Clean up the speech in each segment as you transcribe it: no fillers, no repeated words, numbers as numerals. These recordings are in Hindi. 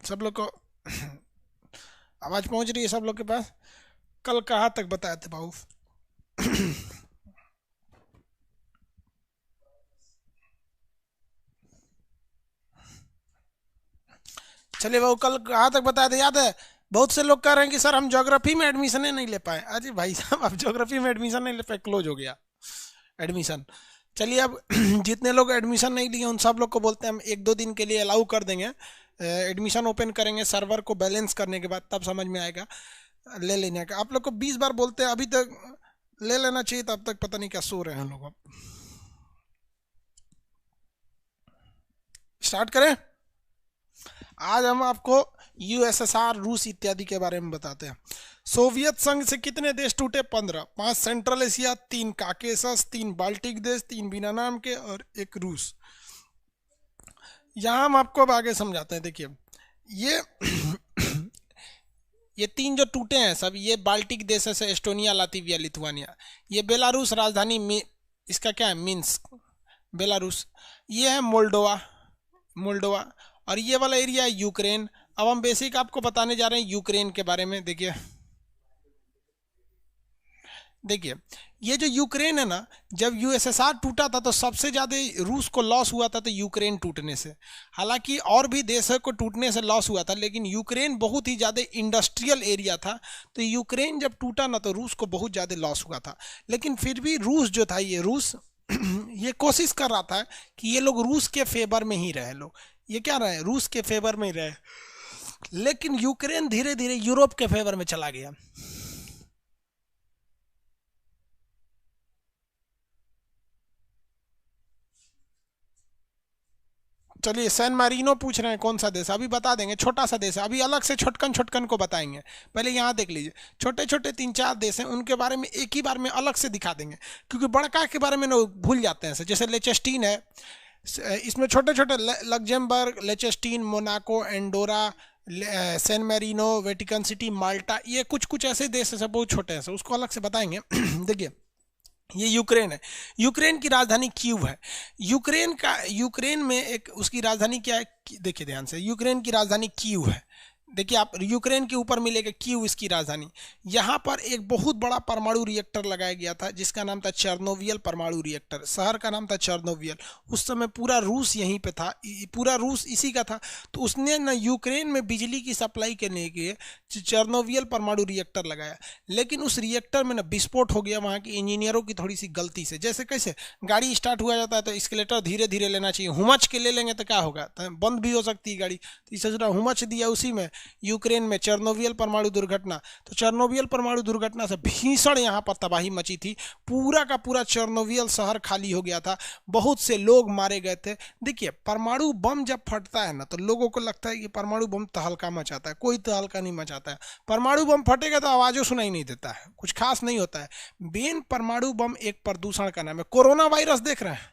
सब लोग को आवाज पहुंच रही है सब लोग के पास? कल कहाँ तक बताए थे बाबू? चलिए बाबू, कल कहाँ तक बताए थे याद है? बहुत से लोग कह रहे हैं कि सर हम ज्योग्राफी में एडमिशन नहीं ले पाए। अरे भाई साहब, आप ज्योग्राफी में एडमिशन नहीं ले पाए, क्लोज हो गया एडमिशन। चलिए अब जितने लोग एडमिशन नहीं लिए उन सब लोग को बोलते हैं हम एक दो दिन के लिए अलाउ कर देंगे। एडमिशन ओपन करेंगे सर्वर को बैलेंस करने के बाद, तब समझ में आएगा ले लेने का। आप लोग को 20 बार बोलते हैं, अभी तक ले लेना चाहिए, तब तक पता नहीं क्या सो रहे हैं लोग। स्टार्ट करें। आज हम आपको यूएसएसआर, रूस इत्यादि के बारे में बताते हैं। सोवियत संघ से कितने देश टूटे? 15। 5 सेंट्रल एशिया, 3 काकेसस, 3 बाल्टिक देश, 3 बिना नाम के और 1 रूस। यहाँ हम आपको अब आगे समझाते हैं। देखिए ये ये 3 जो टूटे हैं सब, ये बाल्टिक देश है, एस्टोनिया, लातविया, लिथुआनिया। ये बेलारूस, राजधानी इसका क्या है? Minsk, Belarus. ये है मोल्डोवा, मोल्डोवा। और ये वाला एरिया है यूक्रेन। अब हम बेसिक आपको बताने जा रहे हैं यूक्रेन के बारे में। देखिए देखिए ये जो यूक्रेन है ना, जब यूएसएसआर टूटा था तो सबसे ज़्यादा रूस को लॉस हुआ था तो यूक्रेन टूटने से। हालांकि और भी देशों को टूटने से लॉस हुआ था, लेकिन यूक्रेन बहुत ही ज़्यादा इंडस्ट्रियल एरिया था, तो यूक्रेन जब टूटा ना तो रूस को बहुत ज़्यादा लॉस हुआ था। लेकिन फिर भी रूस जो था, ये रूस ये कोशिश कर रहा था कि ये लोग रूस के फेवर में ही रहे। लोग ये क्या रहे? रूस के फेवर में ही रहे। लेकिन यूक्रेन धीरे धीरे यूरोप के फेवर में चला गया। चलिए सैन मारिनो पूछ रहे हैं कौन सा देश? अभी बता देंगे, छोटा सा देश है, अभी अलग से छोटकन छोटकन को बताएंगे। पहले यहाँ देख लीजिए, छोटे छोटे 3-4 देश हैं, उनके बारे में एक ही बार में अलग से दिखा देंगे, क्योंकि बड़का के बारे में ना भूल जाते हैं। जैसे लेचेस्टीन है, इसमें छोटे छोटे Luxembourg, Liechtenstein, Monaco, Andorra, San Marino, Vatican City, Malta, ये कुछ कुछ ऐसे देश हैं सब बहुत छोटे हैं, उसको अलग से बताएंगे। देखिए ये यूक्रेन है। यूक्रेन की राजधानी कीव है। यूक्रेन में एक उसकी राजधानी क्या है? देखिए ध्यान से, यूक्रेन की राजधानी कीव है। देखिए आप यूक्रेन के ऊपर मिलेगा कीव इसकी राजधानी। यहाँ पर एक बहुत बड़ा परमाणु रिएक्टर लगाया गया था जिसका नाम था चेर्नोबियल परमाणु रिएक्टर। शहर का नाम था चेर्नोबियल। उस समय पूरा रूस यहीं पे था, पूरा रूस इसी का था। तो उसने ना यूक्रेन में बिजली की सप्लाई करने के लिए चेर्नोबियल परमाणु रिएक्टर लगाया। लेकिन उस रिएक्टर में ना विस्फोट हो गया वहाँ के इंजीनियरों की थोड़ी सी गलती से। जैसे कैसे गाड़ी स्टार्ट हुआ जाता है तो स्केलेटर धीरे धीरे लेना चाहिए, हुमच के ले लेंगे तो क्या होगा? तो बंद भी हो सकती है गाड़ी। तो इसे हुमच दिया उसी में। यूक्रेन में चेर्नोबियल परमाणु दुर्घटना। तो चेर्नोबियल परमाणु दुर्घटना से भीषण यहाँ पर तबाही मची थी। पूरा का पूरा चेर्नोबियल शहर खाली हो गया था, बहुत से लोग मारे गए थे। देखिए परमाणु बम जब फटता है ना तो लोगों को लगता है कि परमाणु बम तहलका मचाता है, कोई तहलका नहीं मचाता है। परमाणु बम फटेगा तो आवाज़ों सुनाई नहीं देता है, कुछ खास नहीं होता है। बेन परमाणु बम एक प्रदूषण का नाम है। कोरोना वायरस देख रहे हैं?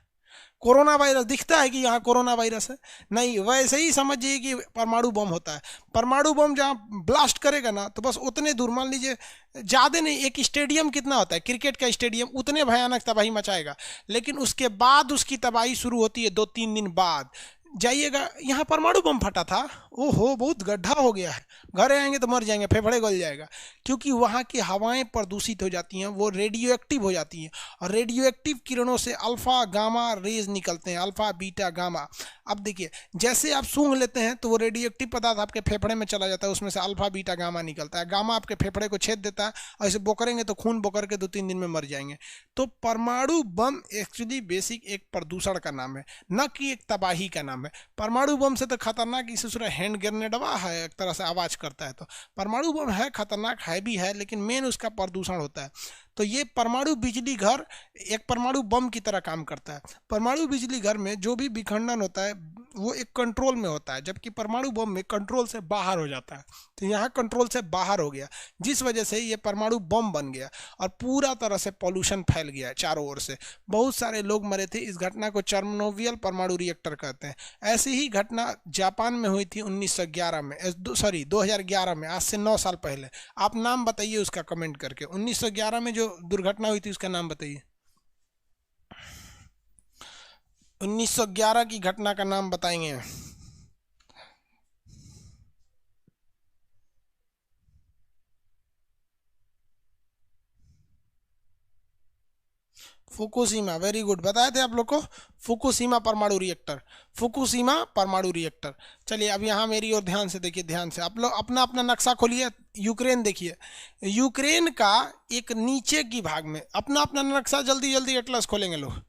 कोरोना वायरस दिखता है कि यहाँ कोरोना वायरस है? नहीं, वैसे ही समझिए कि परमाणु बम होता है। परमाणु बम जहाँ ब्लास्ट करेगा ना तो बस उतने दूर, मान लीजिए ज़्यादा नहीं, एक स्टेडियम कितना होता है, क्रिकेट का स्टेडियम, उतने भयानक तबाही मचाएगा। लेकिन उसके बाद उसकी तबाही शुरू होती है 2-3 दिन बाद। जाइएगा, यहाँ परमाणु बम फटा था, ओहो बहुत गड्ढा हो गया है, घर आएंगे तो मर जाएंगे, फेफड़े गल जाएगा। क्योंकि वहाँ की हवाएं प्रदूषित हो जाती हैं, वो रेडियो एक्टिव हो जाती हैं। और रेडियो एक्टिव किरणों से अल्फा गामा रेज निकलते हैं, अल्फा बीटा गामा। अब देखिए जैसे आप सूंघ लेते हैं तो वो रेडियो एक्टिव पदार्थ आपके फेफड़े में चला जाता है, उसमें से अल्फा बीटा गामा निकलता है। गामा आपके फेफड़े को छेद देता है और इसे बोकरेंगे तो खून बोकर के 2-3 दिन में मर जाएंगे। तो परमाणु बम एक्चुअली बेसिक एक प्रदूषण का नाम है, न कि एक तबाही का नाम है। परमाणु बम से तो खतरनाक इसे सूरा हैंड ग्रेनेडवा है, एक तरह से आवाज करता है। तो परमाणु बम है खतरनाक, है भी है, लेकिन मेन उसका प्रदूषण होता है। तो ये परमाणु बिजली घर एक परमाणु बम की तरह काम करता है। परमाणु बिजली घर में जो भी विखंडन होता है वो एक कंट्रोल में होता है, जबकि परमाणु बम में कंट्रोल से बाहर हो जाता है। तो यहाँ कंट्रोल से बाहर हो गया, जिस वजह से ये परमाणु बम बन गया और पूरा तरह से पॉल्यूशन फैल गया है चारों ओर से। बहुत सारे लोग मरे थे। इस घटना को चेर्नोबियल परमाणु रिएक्टर कहते हैं। ऐसी ही घटना जापान में हुई थी 1911 में, सॉरी 2011 में, आज से 9 साल पहले। आप नाम बताइए उसका कमेंट करके। 1911 में जो दुर्घटना हुई थी उसका नाम बताइए। 1911 की घटना का नाम बताएंगे? फुकुशिमा, वेरी गुड, बताए थे आप लोग को, फुकुशिमा परमाणु रिएक्टर, फुकुशिमा परमाणु रिएक्टर। चलिए अब यहाँ मेरी ओर ध्यान से देखिए, ध्यान से आप लोग अपना अपना नक्शा खोलिए, यूक्रेन देखिए। यूक्रेन का एक नीचे की भाग में अपना अपना नक्शा, जल्दी जल्दी एटलस खोलेंगे लोग।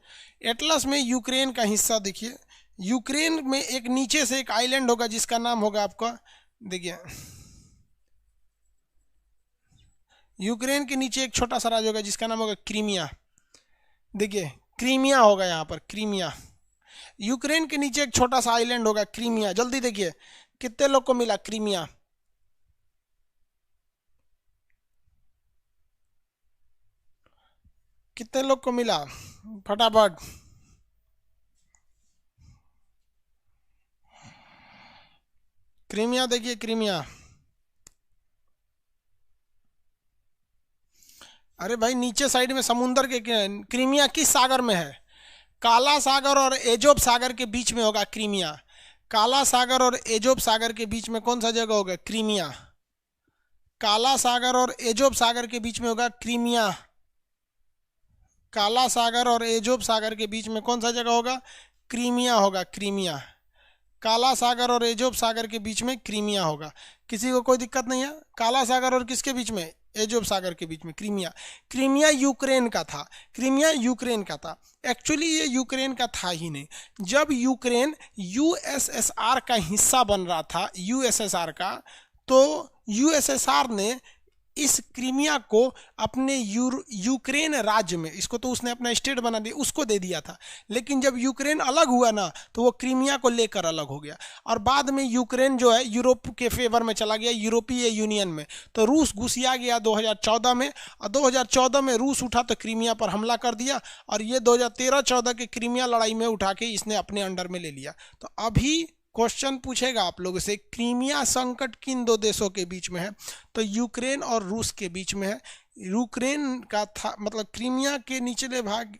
एटलस में यूक्रेन का हिस्सा देखिए। यूक्रेन में एक नीचे से एक आइलैंड होगा जिसका नाम होगा आपका, देखिए यूक्रेन के नीचे एक छोटा सा राज्य होगा जिसका नाम होगा क्रीमिया। देखिए क्रीमिया होगा यहाँ पर, क्रीमिया। यूक्रेन के नीचे एक छोटा सा आइलैंड होगा क्रीमिया। जल्दी देखिए कितने लोग को मिला क्रीमिया? कितने लोग को मिला फटाफट? क्रीमिया देखिए, क्रीमिया। अरे भाई नीचे साइड में समुंदर के, क्रीमिया किस सागर में है? काला सागर और एजोब सागर के बीच में होगा क्रीमिया। काला सागर और एजोब सागर के बीच में कौन सा जगह होगा? क्रीमिया। काला सागर और एजोब सागर के बीच में होगा क्रीमिया। काला सागर और एजोब सागर के बीच में कौन सा जगह होगा? क्रीमिया होगा, क्रीमिया। काला सागर और एजोब सागर के बीच में क्रीमिया होगा। किसी को कोई दिक्कत नहीं है? काला सागर और किसके बीच में? एजोब सागर के बीच में क्रीमिया। क्रीमिया यूक्रेन का था, क्रीमिया यूक्रेन का था। एक्चुअली ये यूक्रेन का था ही नहीं। जब यूक्रेन यूएसएसआर का हिस्सा बन रहा था, यूएसएसआर का, तो यूएसएसआर ने इस क्रीमिया को अपने यूक्रेन राज्य में, इसको तो उसने अपना स्टेट बना दिया, उसको दे दिया था। लेकिन जब यूक्रेन अलग हुआ ना, तो वो क्रीमिया को लेकर अलग हो गया। और बाद में यूक्रेन जो है यूरोप के फेवर में चला गया, यूरोपीय यूनियन में। तो रूस घुसिया गया 2014 में, और 2014 में रूस उठा तो क्रीमिया पर हमला कर दिया, और ये 2013-14 के क्रीमिया लड़ाई में उठा के इसने अपने अंडर में ले लिया। तो अभी क्वेश्चन पूछेगा आप लोगों से, क्रीमिया संकट किन दो देशों के बीच में है? तो यूक्रेन और रूस के बीच में है। यूक्रेन का था, मतलब क्रीमिया के निचले भाग,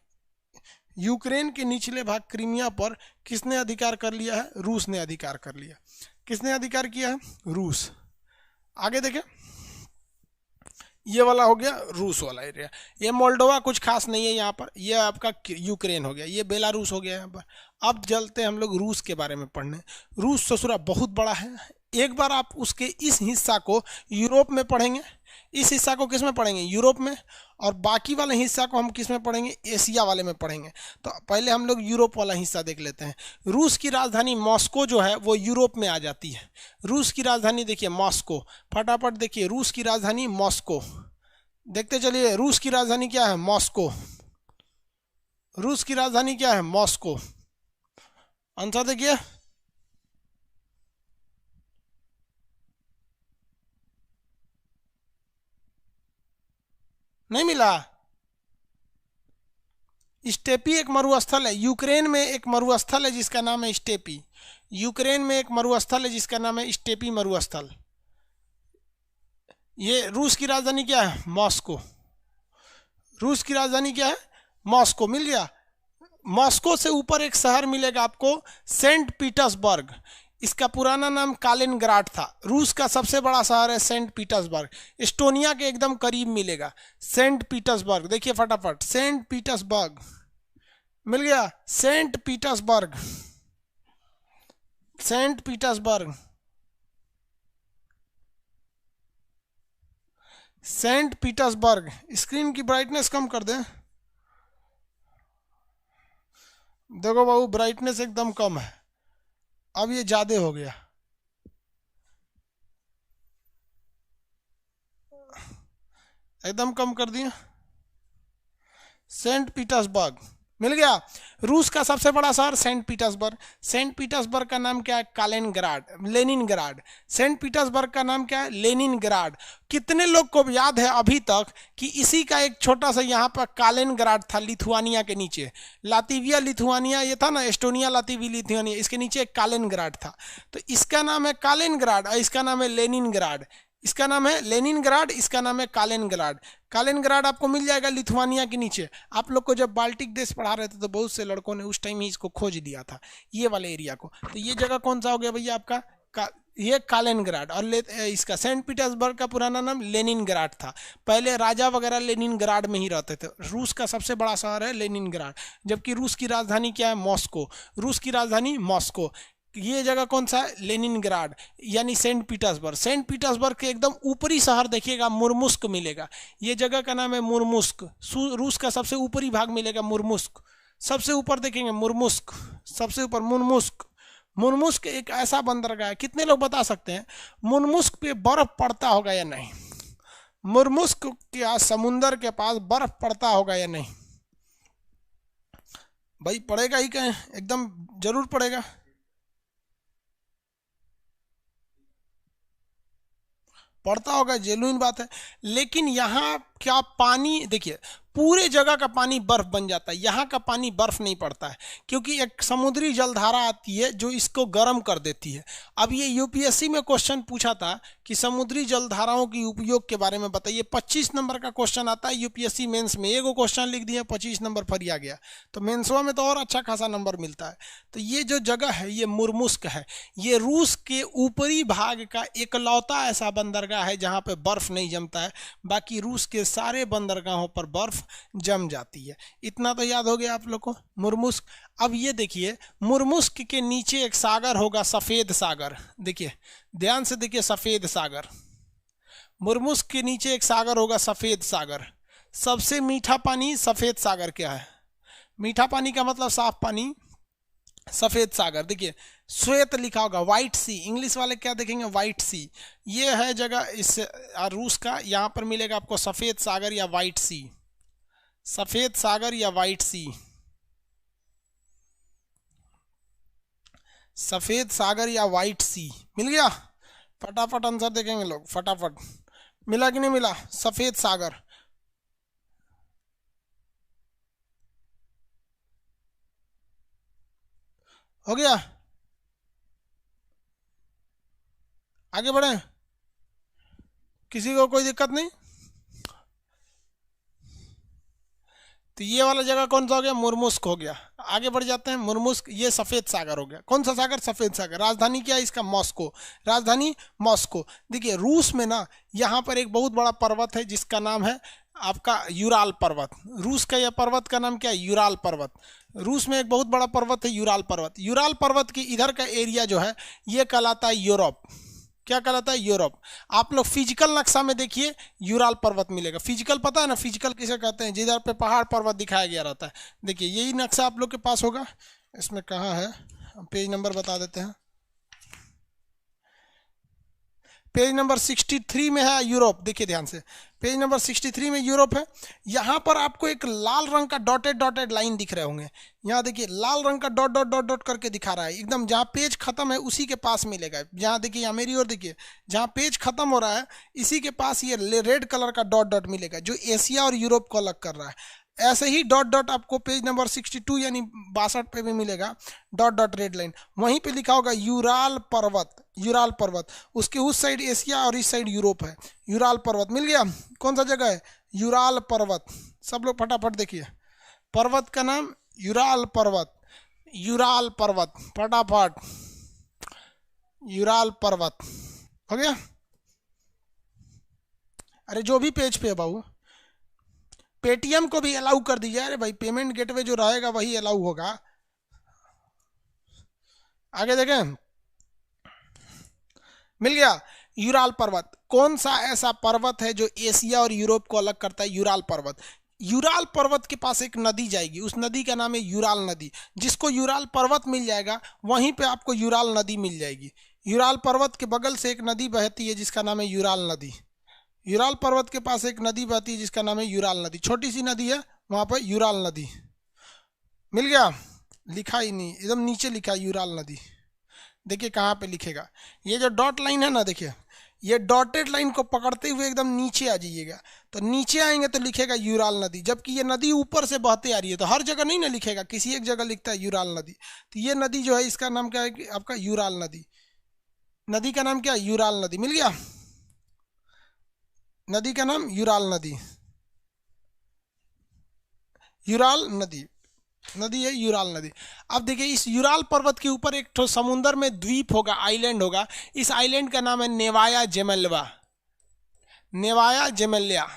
यूक्रेन के निचले भाग क्रीमिया पर किसने अधिकार कर लिया है? रूस ने अधिकार कर लिया। किसने अधिकार किया है? रूस। आगे देखें, ये वाला हो गया रूस वाला एरिया। ये मोल्डोवा कुछ खास नहीं है यहाँ पर, ये आपका यूक्रेन हो गया, ये बेलारूस हो गया यहाँ पर। अब चलते हम लोग रूस के बारे में पढ़ने। रूस ससुरा बहुत बड़ा है। एक बार आप उसके इस हिस्सा को यूरोप में पढ़ेंगे, इस हिस्सा को किस में पढ़ेंगे? यूरोप में। और बाकी वाले हिस्सा को हम किस में पढ़ेंगे? एशिया वाले में पढ़ेंगे। तो पहले हम लोग यूरोप वाला हिस्सा देख लेते हैं। रूस की राजधानी मॉस्को जो है वो यूरोप में आ जाती है। रूस की राजधानी देखिए मॉस्को, फटाफट देखिए, रूस की राजधानी मॉस्को। देखते चलिए, रूस की राजधानी क्या है? मॉस्को। रूस की राजधानी क्या है? मॉस्को। आंसर देखिए, नहीं मिला। स्टेपी एक मरुस्थल है। यूक्रेन में एक मरुस्थल है जिसका नाम है स्टेपी। यूक्रेन में एक मरुस्थल है जिसका नाम है स्टेपी मरुस्थल। ये रूस की राजधानी क्या है? मॉस्को। रूस की राजधानी क्या है? मॉस्को। मिल गया। मॉस्को से ऊपर एक शहर मिलेगा आपको, सेंट पीटर्सबर्ग। इसका पुराना नाम कालिनग्राड था। रूस का सबसे बड़ा शहर है सेंट पीटर्सबर्ग। एस्टोनिया के एकदम करीब मिलेगा सेंट पीटर्सबर्ग। देखिए फटाफट, सेंट पीटर्सबर्ग मिल गया। Saint Petersburg, Saint Petersburg, Saint Petersburg. Screen की ब्राइटनेस कम कर दें। देखो बाबू, ब्राइटनेस एकदम कम है, अब ये ज्यादा हो गया। एकदम कम कर दिया। सेंट पीटर्सबर्ग मिल गया। रूस का सबसे बड़ा शहर सेंट पीटर्सबर्ग। सेंट पीटर्सबर्ग का नाम क्या है? कालिनग्राड, लेनिनग्राड। सेंट पीटर्सबर्ग का नाम क्या है? लेनिनग्राड। कितने लोग को याद है अभी तक कि इसी का एक छोटा सा यहाँ पर कालिनग्राड था, लिथुआनिया के नीचे। लातिविया लिथुआनिया ये था ना, एस्टोनिया लातिविया लिथुआनिया, इसके नीचे एक कालिनग्राड था। तो इसका नाम है कालिनग्राड और इसका नाम है लेनिनग्राड। इसका नाम है लेनिनग्राड, इसका नाम है कालिनग्राड। कालिनग्राड आपको मिल जाएगा लिथुआनिया के नीचे। आप लोग को जब बाल्टिक देश पढ़ा रहे थे तो बहुत से लड़कों ने उस टाइम ही इसको खोज दिया था, ये वाले एरिया को। तो ये जगह कौन सा हो गया भैया? आपका ये कालिनग्राड। और इसका सेंट पीटर्सबर्ग का पुराना नाम लेनिनग्राड था। पहले राजा वगैरह लेनिनग्राड में ही रहते थे। रूस का सबसे बड़ा शहर है लेनिनग्राड, जबकि रूस की राजधानी क्या है? मॉस्को। रूस की राजधानी मॉस्को। ये जगह कौन सा है? लेनिनग्राड यानी सेंट पीटर्सबर्ग। सेंट पीटर्सबर्ग के एकदम ऊपरी शहर देखिएगा, मुर्मुस्क मिलेगा। ये जगह का नाम है मुर्मुस्क। रूस का सबसे ऊपरी भाग मिलेगा मुर्मुस्क। सबसे ऊपर देखेंगे मुर्मुस्क, सबसे ऊपर मुर्मुस्क। मुर्मुस्क एक ऐसा बंदरगाह है, कितने लोग बता सकते हैं मुर्मुस्क पे बर्फ पड़ता होगा या नहीं? मुर्मुस्क के समुंदर के पास बर्फ पड़ता होगा या नहीं? भाई पड़ेगा ही कहीं, एकदम जरूर पड़ेगा। पड़ता होगा, जेन्युइन बात है। लेकिन यहाँ क्या पानी देखिए, पूरे जगह का पानी बर्फ बन जाता है, यहाँ का पानी बर्फ नहीं पड़ता है, क्योंकि एक समुद्री जलधारा आती है जो इसको गर्म कर देती है। अब ये यूपीएससी में क्वेश्चन पूछा था कि समुद्री जलधाराओं की उपयोग के बारे में बताइए। 25 नंबर का क्वेश्चन आता है यूपीएससी मेंस में। एगो क्वेश्चन लिख दिया, 25 नंबर फरिया गया। तो मेंसवा में तो और अच्छा खासा नंबर मिलता है। तो ये जो जगह है ये मुर्मुस्क है। ये रूस के ऊपरी भाग का एकलौता ऐसा बंदरगाह है जहाँ पे बर्फ नहीं जमता है। बाकी रूस के सारे बंदरगाहों पर बर्फ जम जाती है। इतना तो याद हो गया आप लोग को, मुर्मुस्क। अब ये देखिए, मुर्मुस्क के नीचे एक सागर होगा, सफेद सागर। देखिए ध्यान से देखिए, सफेद सागर। मुर्मुस्क के नीचे एक सागर होगा, सफेद सागर। सबसे मीठा पानी सफेद सागर क्या है? मीठा पानी का मतलब साफ पानी, सफेद सागर। देखिए श्वेत लिखा होगा, व्हाइट सी। इंग्लिश वाले क्या देखेंगे? व्हाइट सी। ये है जगह इस रूस का। यहाँ पर मिलेगा आपको सफेद सागर या व्हाइट सी। सफेद सागर या व्हाइट सी। सफेद सागर या व्हाइट सी मिल गया। फटाफट आंसर देखेंगे लोग, फटाफट। मिला कि नहीं मिला? सफेद सागर। हो गया? आगे बढ़े, किसी को कोई दिक्कत नहीं? तो ये वाला जगह कौन सा हो गया? मुर्मुस्क हो गया। आगे बढ़ जाते हैं। मुर्मुस्क ये सफेद सागर हो गया। कौन सा सागर? सफेद सागर। राजधानी क्या है इसका? मॉस्को। राजधानी मॉस्को। देखिए रूस में ना यहाँ पर एक बहुत बड़ा पर्वत है जिसका नाम है आपका यूराल पर्वत। रूस का यह पर्वत का नाम क्या है? यूराल पर्वत। रूस में एक बहुत बड़ा पर्वत है यूराल पर्वत। यूराल पर्वत की इधर का एरिया जो है ये कहलाता है यूरोप। क्या कहलाता है? यूरोप। आप लोग फिजिकल नक्शा में देखिए, यूराल पर्वत मिलेगा। फिजिकल पता है ना, फिजिकल किसे कहते हैं? जिधर पे पहाड़ पर्वत दिखाया गया रहता है। देखिए यही नक्शा आप लोग के पास होगा। इसमें कहाँ है? पेज नंबर बता देते हैं। पेज नंबर 63 में है यूरोप। देखिए ध्यान से, पेज नंबर 63 में यूरोप है। यहाँ पर आपको एक लाल रंग का डॉटेड डॉटेड लाइन दिख रहे होंगे। यहाँ देखिए लाल रंग का डॉट डॉट डॉट डॉट करके दिखा रहा है। एकदम जहाँ पेज खत्म है उसी के पास मिलेगा। जहाँ देखिए, यहाँ मेरी ओर देखिए, जहाँ पेज खत्म हो रहा है इसी के पास ये रेड कलर का डॉट डॉट मिलेगा, जो एशिया और यूरोप को अलग कर रहा है। ऐसे ही डॉट डॉट आपको पेज नंबर 62 यानी 62 पे भी मिलेगा, डॉट डॉट रेड लाइन। वहीं पे लिखा होगा यूराल पर्वत। यूराल पर्वत, उसके उस साइड एशिया और इस साइड यूरोप है। यूराल पर्वत मिल गया। कौन सा जगह है? यूराल पर्वत। सब लोग फटाफट देखिए, पर्वत का नाम यूराल पर्वत। यूराल पर्वत, फटाफट। यूराल पर्वत हो गया। अरे जो भी पेज पे है बाबू, पेटीएम को भी अलाउ कर दीजिए। अरे भाई पेमेंट गेटवे जो रहेगा वही अलाउ होगा। आगे देखें, मिल गया। यूराल पर्वत कौन सा ऐसा पर्वत है जो एशिया और यूरोप को अलग करता है? यूराल पर्वत। यूराल पर्वत के पास एक नदी जाएगी, उस नदी का नाम है यूराल नदी। जिसको यूराल पर्वत मिल जाएगा वहीं पे आपको यूराल नदी मिल जाएगी। यूराल पर्वत के बगल से एक नदी बहती है जिसका नाम है यूराल नदी। यूराल पर्वत के पास एक नदी बहती है जिसका नाम है यूराल नदी। छोटी सी नदी है, वहां पर यूराल नदी। मिल गया? लिखा ही नहीं, एकदम नीचे लिखा है यूराल नदी। देखिए कहाँ पे लिखेगा। ये जो डॉट लाइन है ना, देखिए ये डॉटेड लाइन को पकड़ते हुए एकदम नीचे आ जाइएगा। तो नीचे आएंगे तो लिखेगा यूराल नदी, जबकि ये नदी ऊपर से बहते आ रही है। तो हर जगह नहीं ना लिखेगा, किसी एक जगह लिखता है यूराल नदी। तो ये नदी जो है इसका नाम क्या है? आपका यूराल नदी। नदी का नाम क्या है? यूराल नदी। मिल गया? नदी का नाम यूराल नदी। यूराल नदी। नदी है यूराल नदी। अब देखिए इस यूराल पर्वत के ऊपर एक ठो समुंदर में द्वीप होगा, आइलैंड होगा। इस आइलैंड का नाम है नेवाया जेमेल्वा, नेवाया जेमेलिया,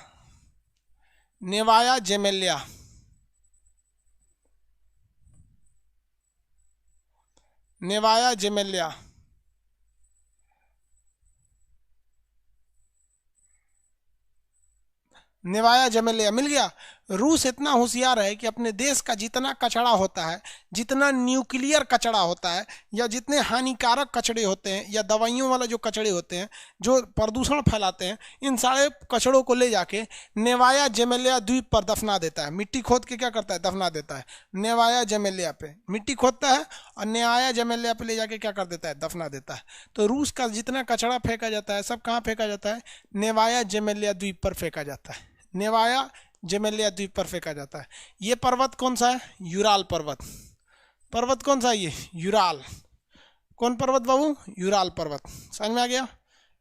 नेवाया जेमेलिया। नेवाया जेमेलिया। नेवाया जमेलिया मिल गया। रूस इतना होशियार है कि अपने देश का जितना कचरा होता है, जितना न्यूक्लियर कचरा होता है, या जितने हानिकारक कचड़े होते हैं, या दवाइयों वाला जो कचड़े होते हैं जो प्रदूषण फैलाते हैं, इन सारे कचड़ों को ले जाके नेवाया जेमेलिया द्वीप पर दफना देता है। मिट्टी खोद के क्या करता है, दफना देता है। नेवाया जेमेलिया पे मिट्टी खोदता है और नेवाया जेमेलिया पे ले जाके क्या कर देता है, दफना देता है। तो रूस का जितना कचरा फेंका जाता है सब कहाँ फेंका जाता है, नेवाया जेमेलिया द्वीप पर फेंका जाता है। नेवाया जेमेलिया द्वीप पर फेंका जाता है। ये पर्वत कौन सा है, यूराल पर्वत। पर्वत कौन सा है ये, यूराल। कौन पर्वत बाबू, यूराल पर्वत। समझ में आ गया,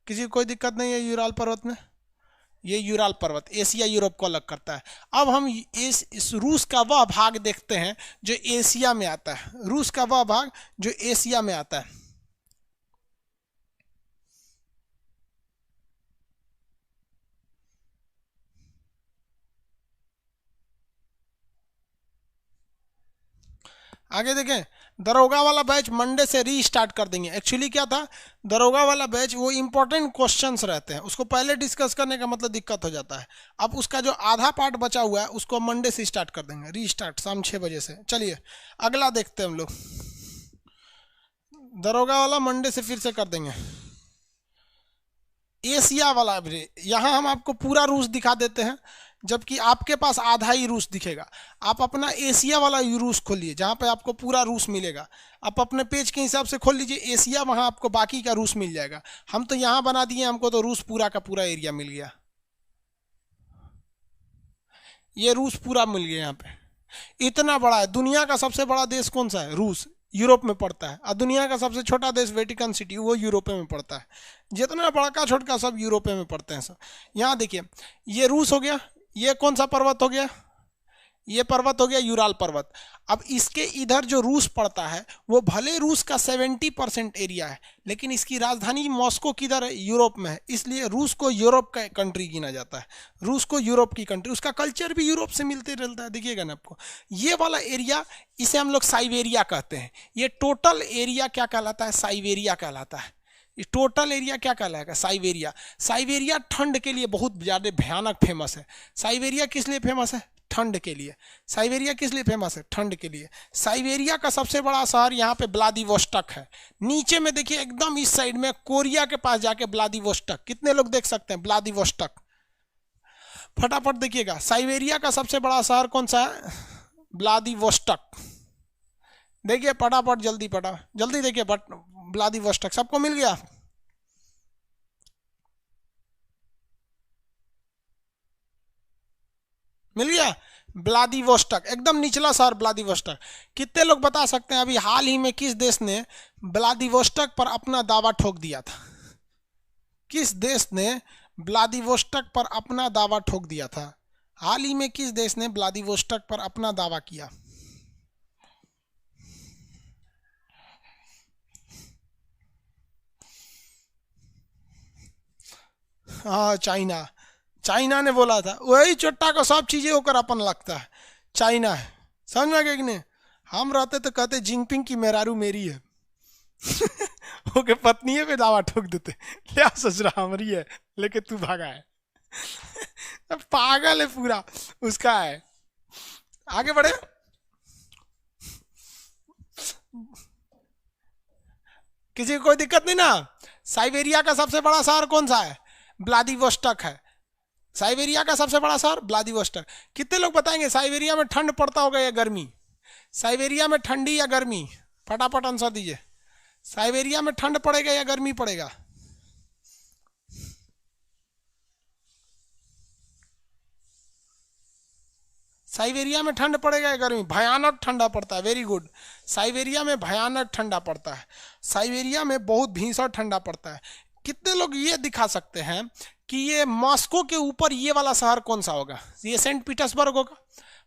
किसी को कोई दिक्कत नहीं है यूराल पर्वत में। ये यूराल पर्वत एशिया यूरोप को अलग करता है। अब हम इस रूस का वह भाग देखते हैं जो एशिया में आता है। रूस का वह भाग जो एशिया में आता है। आगे देखें, दरोगा वाला बैच मंडे से रीस्टार्ट कर देंगे। एक्चुअली क्या था, दरोगा वाला बैच वो इंपॉर्टेंट क्वेश्चंस रहते हैं, उसको पहले डिस्कस करने का मतलब दिक्कत हो जाता है। अब उसका जो आधा पार्ट बचा हुआ है उसको मंडे से स्टार्ट कर देंगे, रीस्टार्ट शाम 6 बजे से। चलिए अगला देखते हैं हम लोग। दरोगा वाला मंडे से फिर से कर देंगे। एशिया वाला भी यहाँ हम आपको पूरा रूस दिखा देते हैं, जबकि आपके पास आधा ही रूस दिखेगा। आप अपना एशिया वाला रूस खोलिए जहाँ पे आपको पूरा रूस मिलेगा। आप अपने पेज के हिसाब से खोल लीजिए एशिया, वहाँ आपको बाकी का रूस मिल जाएगा। हम तो यहाँ बना दिए, हमको तो रूस पूरा का पूरा एरिया मिल गया। ये रूस पूरा मिल गया यहाँ पे, इतना बड़ा है। दुनिया का सबसे बड़ा देश कौन सा है, रूस, यूरोप में पड़ता है। और दुनिया का सबसे छोटा देश वेटिकन सिटी, वो यूरोप में पड़ता है। जितना बड़ा का छोटा सब यूरोप में पड़ते हैं सब। यहाँ देखिए ये रूस हो गया, ये कौन सा पर्वत हो गया, ये पर्वत हो गया यूराल पर्वत। अब इसके इधर जो रूस पड़ता है वो भले रूस का 70% एरिया है, लेकिन इसकी राजधानी मॉस्को किधर है, यूरोप में है। इसलिए रूस को यूरोप का कंट्री गिना जाता है, रूस को यूरोप की कंट्री। उसका कल्चर भी यूरोप से मिलते रहता है, देखिएगा ना आपको। ये वाला एरिया इसे हम लोग साइबेरिया कहते हैं। ये टोटल एरिया क्या कहलाता है, साइबेरिया कहलाता है। टोटल एरिया क्या कहलाएगा, साइबेरिया। साइबेरिया ठंड के लिए बहुत ज़्यादा भयानक फेमस है। साइबेरिया किस लिए फेमस है, ठंड के लिए। साइबेरिया किस लिए फेमस है, ठंड के लिए। साइबेरिया का सबसे बड़ा शहर यहाँ पे व्लादिवोस्टॉक है। नीचे में देखिए एकदम इस साइड में कोरिया के पास जाके व्लादिवोस्टॉक, कितने लोग देख सकते हैं व्लादिवोस्टॉक, फटाफट देखिएगा। साइबेरिया का सबसे बड़ा शहर कौन सा है, व्लादिवोस्टॉक। देखिए फटाफट, जल्दी जल्दी देखिए, व्लादिवोस्टॉक सबको मिल गया। मिल गया व्लादिवोस्टॉक, एकदम निचला शहर व्लादिवोस्टॉक। कितने लोग बता सकते हैं अभी हाल ही में किस देश ने व्लादिवोस्टॉक पर अपना दावा ठोक दिया था, किस देश ने व्लादिवोस्टॉक पर अपना दावा ठोक दिया था, हाल ही में किस देश ने व्लादिवोस्टॉक पर अपना दावा किया। हाँ चाइना, चाइना ने बोला था, वही चोट्टा को सब चीजें होकर अपन लगता है, चाइना है। समझ में आ गया कि नहीं। हम रहते तो कहते जिनपिंग की मेहरारू मेरी है ओके पत्नी पे दावा ठोक देते, क्या सोच रहा हमारी है लेके तू भागा है पागल है पूरा, उसका है। आगे बढ़े, किसी को कोई दिक्कत नहीं ना। साइबेरिया का सबसे बड़ा शहर कौन सा है, व्लादिवोस्टॉक है। साइबेरिया का सबसे बड़ा शहर व्लादिवोस्टॉक। कितने लोग बताएंगे साइबेरिया में ठंड पड़ता होगा या गर्मी, साइबेरिया में ठंडी या गर्मी, फटाफट आंसर दीजिए। साइबेरिया में ठंड पड़ेगा या गर्मी पड़ेगा, साइबेरिया में ठंड पड़ेगा या गर्मी, भयानक ठंडा पड़ता है। वेरी गुड, साइबेरिया में भयानक ठंडा पड़ता है, साइबेरिया में बहुत भीषण ठंडा पड़ता है। कितने लोग ये दिखा सकते हैं कि ये मॉस्को के ऊपर ये वाला शहर कौन सा होगा, ये सेंट पीटर्सबर्ग होगा।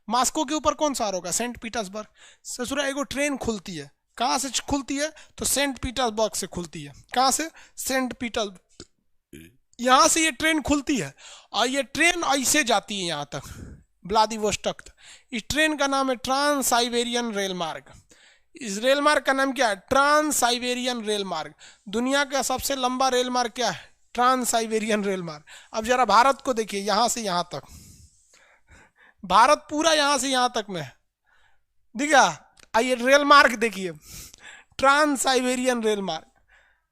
मास्को के ऊपर कौन शहर होगा? Saint Petersburg. ससुरा एगो ट्रेन खुलती है, कहाँ से खुलती है? तो सेंट पीटर्सबर्ग से खुलती है। कहाँ से? सेंट पीटर्स, यहाँ से ये ट्रेन खुलती है और ये ट्रेन ऐसे जाती है यहाँ तक, व्लादिवोस्टोक तक। इस ट्रेन का नाम है ट्रांस साइबेरियन रेल मार्ग। इस रेल मार्ग का नाम क्या है? ट्रांस साइबेरियन रेल मार्ग। दुनिया का सबसे लंबा रेल मार्ग क्या है? ट्रांस साइबेरियन रेल मार्ग। अब जरा भारत को देखिए, यहाँ से यहाँ तक, भारत पूरा यहाँ से यहाँ तक में है, दिखा? आइए रेल मार्ग देखिए, ट्रांस साइबेरियन रेल मार्ग।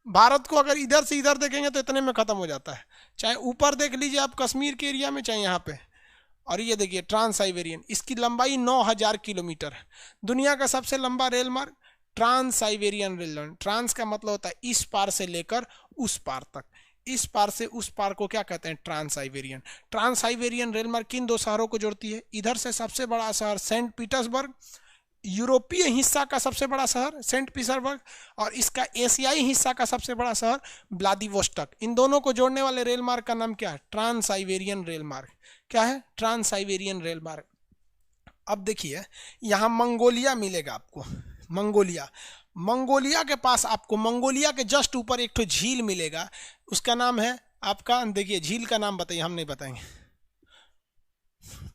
भारत को अगर इधर से इधर देखेंगे तो इतने में खत्म हो जाता है। चाहे ऊपर देख लीजिए आप कश्मीर के एरिया में, चाहे यहाँ पे। और ये देखिए ट्रांस साइबेरियन, इसकी लंबाई 9000 किलोमीटर है। दुनिया का सबसे लंबा रेल मार्ग ट्रांस साइबेरियन रेल मार्ग। ट्रांस का मतलब होता है इस पार से लेकर उस पार तक। इस पार से उस पार को क्या कहते हैं? Trans Siberian. Trans Siberian rail मार्ग किन दो शहरों को जोड़ती है? इधर से सबसे बड़ा शहर सेंट पीटर्सबर्ग, यूरोपीय हिस्सा का सबसे बड़ा शहर सेंट पीटर्सबर्ग, और इसका एशियाई हिस्सा का सबसे बड़ा शहर व्लादिवोस्टोक। इन दोनों को जोड़ने वाले रेल मार्ग का नाम क्या है? ट्रांस साइबेरियन रेल मार्ग। क्या है? ट्रांस साइबेरियन रेल मार्ग। अब देखिए यहाँ मंगोलिया मिलेगा आपको। मंगोलिया, मंगोलिया के पास आपको, मंगोलिया के जस्ट ऊपर एक तो झील मिलेगा, उसका नाम है आपका, देखिए झील का नाम बताइए, हम नहीं बताएंगे।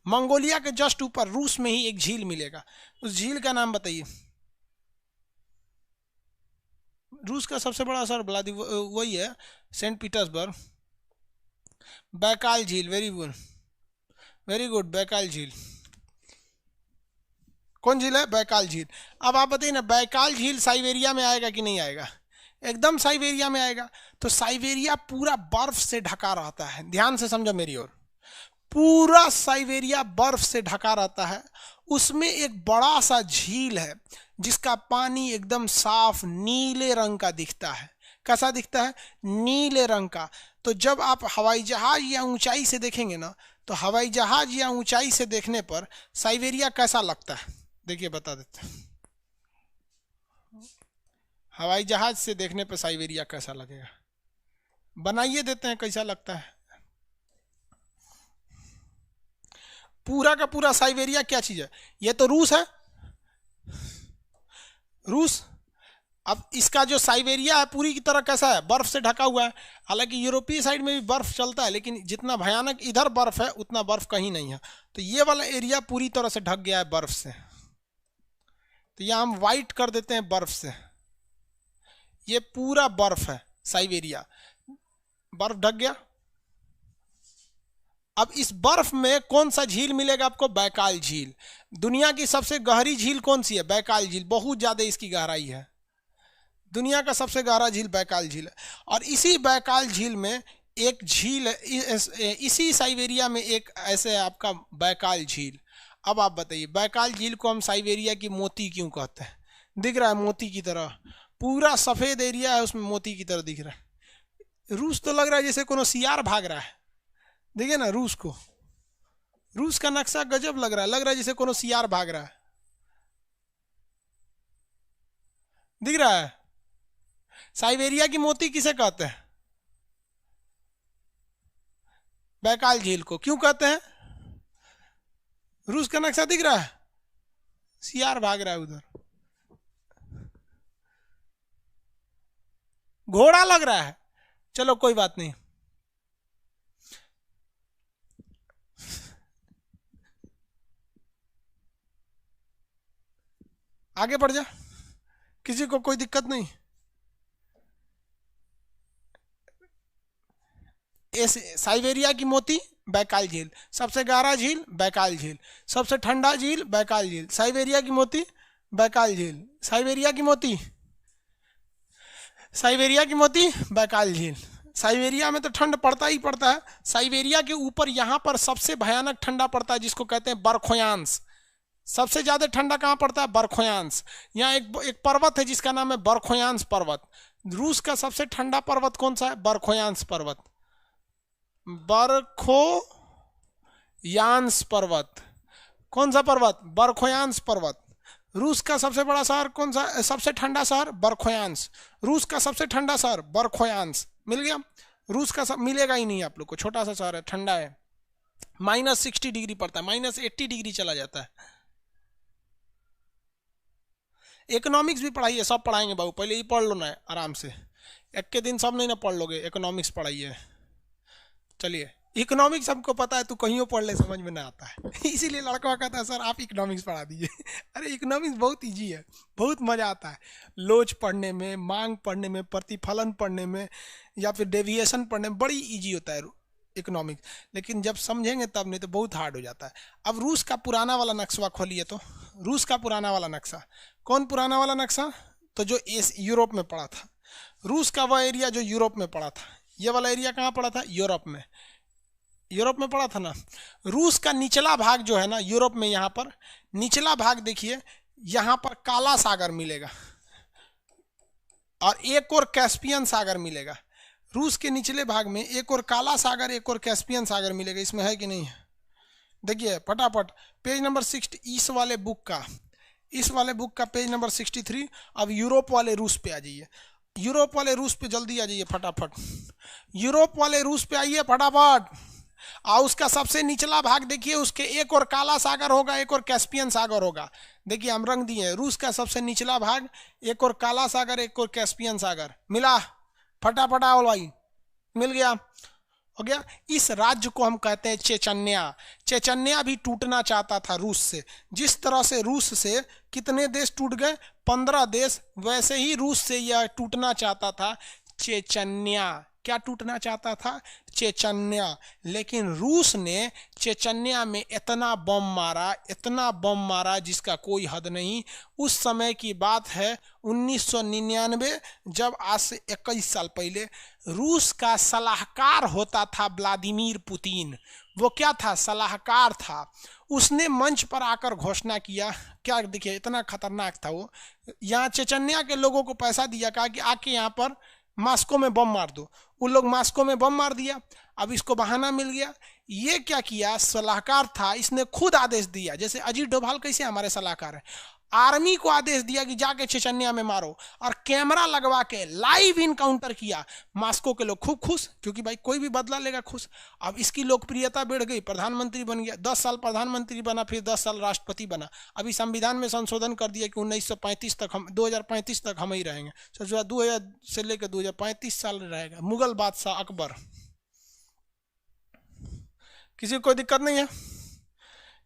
मंगोलिया के जस्ट ऊपर रूस में ही एक झील मिलेगा, उस झील का नाम बताइए। रूस का सबसे बड़ा शहर वही है, सेंट पीटर्सबर्ग। बैकाल झील, very good, very good, Baikal झील। कौन झील है? बैकाल झील। अब आप बताइए ना, बैकाल झील साइबेरिया में आएगा कि नहीं आएगा? एकदम साइबेरिया में आएगा। तो साइबेरिया पूरा बर्फ से ढका रहता है, ध्यान से समझो मेरी ओर। पूरा साइबेरिया बर्फ से ढका रहता है। उसमें एक बड़ा सा झील है जिसका पानी एकदम साफ नीले रंग का दिखता है। कैसा दिखता है? नीले रंग का। तो जब आप हवाई जहाज या ऊंचाई से देखेंगे ना, तो हवाई जहाज या ऊंचाई से देखने पर साइबेरिया कैसा लगता है? देखिए बता देते हैं, हवाई जहाज से देखने पर साइबेरिया कैसा लगेगा, बनाइए देते हैं कैसा लगता है। पूरा का पूरा साइबेरिया क्या चीज है? ये तो रूस है, रूस। अब इसका जो साइबेरिया है पूरी की तरह कैसा है? बर्फ से ढका हुआ है। हालांकि यूरोपीय साइड में भी बर्फ चलता है, लेकिन जितना भयानक इधर बर्फ है उतना बर्फ कहीं नहीं है। तो ये वाला एरिया पूरी तरह से ढक गया है बर्फ से। तो यह हम वाइट कर देते हैं बर्फ से। ये पूरा बर्फ है साइबेरिया, बर्फ ढक गया। अब इस बर्फ में कौन सा झील मिलेगा आपको? बैकाल झील। दुनिया की सबसे गहरी झील कौन सी है? बैकाल झील। बहुत ज्यादा इसकी गहराई है, दुनिया का सबसे गहरा झील बैकाल झील है। और इसी बैकाल झील में एक झील है, इसी साइबेरिया में एक ऐसे आपका बैकाल झील। अब आप बताइए, बैकाल झील को हम साइबेरिया की मोती क्यों कहते हैं? दिख रहा है मोती की तरह, पूरा सफेद एरिया है उसमें मोती की तरह दिख रहा है। रूस तो लग रहा है जैसे कोनो सियार भाग रहा है, देखिए ना रूस को, रूस का नक्शा गजब लग रहा है जैसे कोनो सियार भाग रहा है, दिख रहा है। साइबेरिया की मोती किसे कहते हैं? बैकाल झील को। क्यों कहते हैं? रूस का नक्शा दिख रहा है, सियार भाग रहा है उधर, घोड़ा लग रहा है। चलो कोई बात नहीं, आगे बढ़ जा, किसी को कोई दिक्कत नहीं। साइबेरिया की मोती बैकाल झील, सबसे गहरा झील बैकाल झील, सबसे ठंडा झील बैकाल झील। साइबेरिया की मोती बैकाल झील, साइबेरिया की मोती, साइबेरिया की मोती बैकाल झील। साइबेरिया में तो ठंड पड़ता ही पड़ता है। साइबेरिया के ऊपर यहाँ पर सबसे भयानक ठंडा पड़ता है जिसको कहते हैं बरखोयांश। सबसे ज्यादा ठंडा कहाँ पड़ता है? बरखोयांश। यहाँ एक पर्वत है जिसका नाम है बरखोयांश पर्वत। रूस का सबसे ठंडा पर्वत कौन सा है? बरखोयांश पर्वत, बरखोयांश पर्वत। कौन सा पर्वत? बरखोयांश पर्वत। रूस का सबसे बड़ा शहर कौन सा? सबसे ठंडा शहर बरखोयांश। रूस का सबसे ठंडा शहर बरखोयांश। मिल गया। रूस का सब मिलेगा ही नहीं आप लोग को, छोटा सा शहर है, ठंडा है। -60 डिग्री पड़ता है, -80 डिग्री चला जाता है। इकोनॉमिक्स भी पढ़ाइए, सब पढ़ाएंगे बाबू, पहले ही पढ़ लो ना आराम से, एक के दिन सब नहीं ना पढ़ लोगे, इकोनॉमिक्स पढ़ाइए। चलिए, इकोनॉमिक्स हमको पता है, तू कहीं पढ़ ले समझ में ना आता है इसीलिए लड़का कहता है सर आप इकोनॉमिक्स पढ़ा दीजिए अरे इकोनॉमिक्स बहुत इजी है, बहुत मज़ा आता है लोच पढ़ने में, मांग पढ़ने में, प्रतिफलन पढ़ने में, या फिर डेविएशन पढ़ने में, बड़ी इजी होता है इकोनॉमिक्स। लेकिन जब समझेंगे तब, नहीं तो बहुत हार्ड हो जाता है। अब रूस का पुराना वाला नक्शा खोलिए, तो रूस का पुराना वाला नक्शा, कौन पुराना वाला नक्शा? तो जो यूरोप में पड़ा था, रूस का वह एरिया जो यूरोप में पड़ा था, ये वाला एरिया कहाँ पड़ा था? यूरोप में, यूरोप में पड़ा था ना। रूस का निचला भाग जो है ना यूरोप में, यहाँ पर निचला भाग देखिए, यहाँ पर काला सागर मिलेगा और एक और कैस्पियन सागर मिलेगा। रूस के निचले भाग में एक और काला सागर, एक और कैस्पियन सागर मिलेगा। इसमें है कि नहीं है? देखिए फटाफट पेज नंबर 60 इस वाले बुक का, इस वाले बुक का पेज नंबर 63। अब यूरोप वाले रूस पे आ जाइए, यूरोप वाले रूस पे जल्दी आ जाइए फटाफट, यूरोप वाले रूस पे आइए फटाफट। और उसका सबसे निचला भाग देखिए, उसके एक और काला सागर होगा, एक और कैस्पियन सागर होगा। देखिए हम रंग दिए, रूस का सबसे निचला भाग, एक और काला सागर, एक और कैस्पियन सागर मिला, फटाफट आओ भाई, मिल गया, हो गया। इस राज्य को हम कहते हैं चेचन्या। चेचन्या भी टूटना चाहता था रूस से। जिस तरह से रूस से कितने देश टूट गए? 15 देश। वैसे ही रूस से यह टूटना चाहता था चेचन्या। क्या टूटना चाहता था? चेचन्या। लेकिन रूस ने चेचन्या में इतना बम मारा, इतना बम मारा जिसका कोई हद नहीं। उस समय की बात है 1999, जब आज से 21 साल पहले रूस का सलाहकार होता था व्लादिमीर पुतिन। वो क्या था? सलाहकार था। उसने मंच पर आकर घोषणा किया, क्या देखिए इतना खतरनाक था वो। यहाँ चेचन्या के लोगों को पैसा दिया, कहा कि आके यहाँ पर मॉस्को में बम मार दो। उन लोग मॉस्को में बम मार दिया। अब इसको बहाना मिल गया। ये क्या किया? सलाहकार था, इसने खुद आदेश दिया। जैसे अजीत डोभाल कैसे हमारे सलाहकार है, आर्मी को आदेश दिया कि जाके चेचन्या में मारो, और कैमरा लगवा के लाइव इनकाउंटर किया। मॉस्को के लोग खूब खुश, क्योंकि भाई कोई भी बदला लेगा खुश। अब इसकी लोकप्रियता बढ़ गई, प्रधानमंत्री बन गया, 10 साल प्रधानमंत्री बना, फिर 10 साल राष्ट्रपति बना। अभी संविधान में संशोधन कर दिया कि 1935 तक हम 2035 तक हम ही रहेंगे। सोचो 2000 से लेकर 2035 साल रहेगा। मुगल बादशाह अकबर। किसी को कोई दिक्कत नहीं है?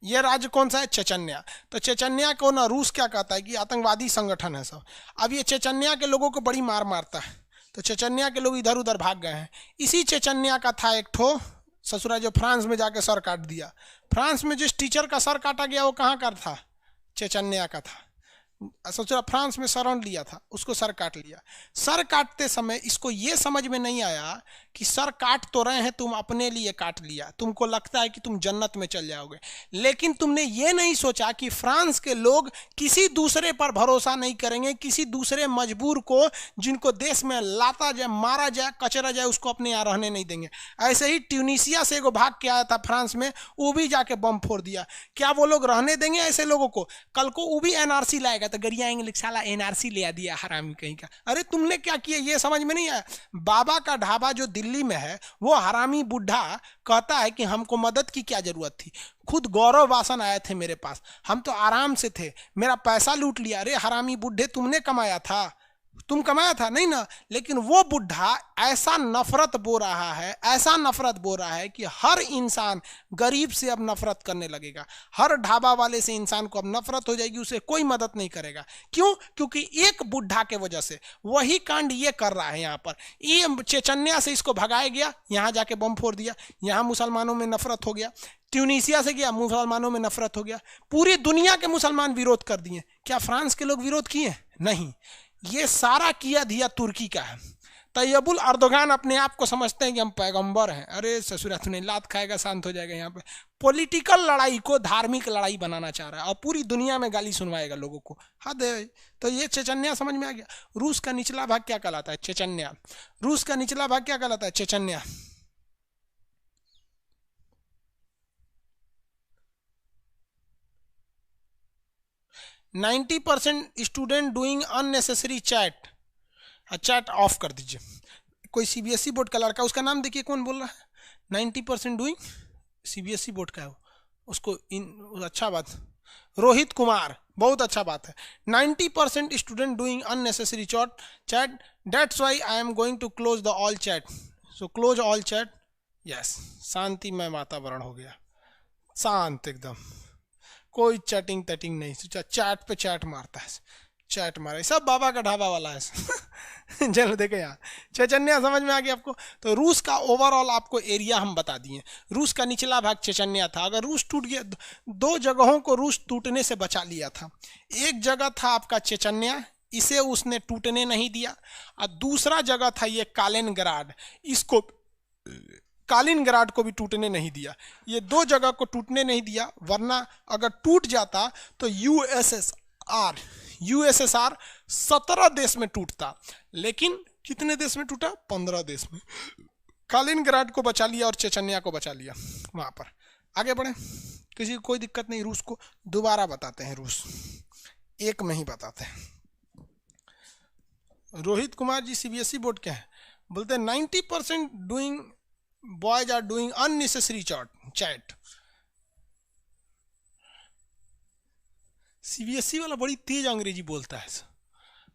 ये राज्य कौन सा है? चेचन्या। तो चेचन्या को ना रूस क्या कहता है कि आतंकवादी संगठन है सब। अब ये चेचन्या के लोगों को बड़ी मार मारता है, तो चेचन्या के लोग इधर उधर भाग गए हैं। इसी चेचन्या का था एक ठो ससुरा जो फ्रांस में जाके सर काट दिया। फ्रांस में जिस टीचर का सर काटा गया वो कहाँ का था? चेचन्या का था। सोचा फ्रांस में शरण लिया था, उसको सर काट लिया। सर काटते समय इसको ये समझ में नहीं आया कि सर काट तो रहे हैं, तुम अपने लिए काट लिया। तुमको लगता है कि तुम जन्नत में चल जाओगे, लेकिन तुमने ये नहीं सोचा कि फ्रांस के लोग किसी दूसरे पर भरोसा नहीं करेंगे। किसी दूसरे मजबूर को, जिनको देश में लाता जाए, मारा जाए, कचरा जाए, उसको अपने यहाँ रहने नहीं देंगे। ऐसे ही ट्यूनीशिया से एगो भाग के आया था फ्रांस में, वो भी जाके बम फोड़ दिया। क्या वो लोग रहने देंगे ऐसे लोगों को? कल को वो भी एनआरसी लाएगा तो गरियाएंगे, साला एनआरसी ले दिया हरामी कहीं का। अरे तुमने क्या किया ये समझ में नहीं आया। बाबा का ढाबा जो दिल्ली में है, वो हरामी बुढ़ा कहता है कि हमको मदद की क्या जरूरत थी। खुद गौरव वासन आए थे मेरे पास, हम तो आराम से थे, मेरा पैसा लूट लिया। अरे हरामी बुढ़े, तुमने कमाया था? तुम कमाया था नहीं ना। लेकिन वो बुढ़ा ऐसा नफरत बो रहा है, ऐसा नफरत बो रहा है कि हर इंसान गरीब से अब नफरत करने लगेगा। हर ढाबा वाले से इंसान को अब नफरत हो जाएगी, उसे कोई मदद नहीं करेगा। क्यों? क्योंकि एक बुढ़ा के वजह से वही कांड ये कर रहा है। यहाँ पर ये चेचन्या से इसको भगाया गया, यहाँ जाके बम फोड़ दिया, यहाँ मुसलमानों में नफरत हो गया। ट्यूनीशिया से गया, मुसलमानों में नफरत हो गया। पूरी दुनिया के मुसलमान विरोध कर दिए। क्या फ्रांस के लोग विरोध किए? नहीं, ये सारा किया दिया तुर्की का है। तैयबुल अर्दोगान अपने आप को समझते हैं कि हम पैगंबर हैं। अरे ससुरा तूने लात खाएगा शांत हो जाएगा। यहाँ पे पॉलिटिकल लड़ाई को धार्मिक लड़ाई बनाना चाह रहा है और पूरी दुनिया में गाली सुनवाएगा लोगों को। हद है। तो ये चेचन्या समझ में आ गया। रूस का निचला भाग क्या कहलाता है? चेचन्या। रूस का निचला भाग क्या कहलाता है? Chechnya. %90 student doing unnecessary chat. Chat off कर दीजिए। कोई सीबीएसई बोर्ड का लड़का, उसका नाम देखिए कौन बोल रहा है। 90% डूइंग सीबीएसई बोर्ड का है वो, उसको इन अच्छा बात। रोहित कुमार, बहुत अच्छा बात है। 90% student doing unnecessary chat, that's why I am going to close the all chat, so close all chat. Yes, शांतिमय वातावरण हो गया, शांत एकदम, कोई चैटिंग तैटिंग नहीं, चैट पे चैट मारता है, चैट मारे, सब बाबा का ढाबा वाला है। चलो देखे यार, चैतन्य समझ में आ गया आपको। तो रूस का ओवरऑल आपको एरिया हम बता दिए। रूस का निचला भाग चेचन्या था। अगर रूस टूट गया, दो जगहों को रूस टूटने से बचा लिया था। एक जगह था आपका चेचन्या, इसे उसने टूटने नहीं दिया, और दूसरा जगह था ये कालिनग्राड, इसको कालिनग्राड को भी टूटने नहीं दिया। ये दो जगह को टूटने नहीं दिया, वरना अगर टूट जाता तो यूएसएसआर 17 देश में टूटता, लेकिन कितने देश में टूटा? 15 देश में। कालिनग्राड को बचा लिया और चेचन्या को बचा लिया। वहां पर आगे बढ़े, किसी को कोई दिक्कत नहीं। रूस को दोबारा बताते हैं, रूस एक में ही बताते हैं। रोहित कुमार जी सीबीएसई बोर्ड के हैं, बोलते हैं 90% doing boys are doing unnecessary chat. CBSE वाला बड़ी तेज अंग्रेजी बोलता है।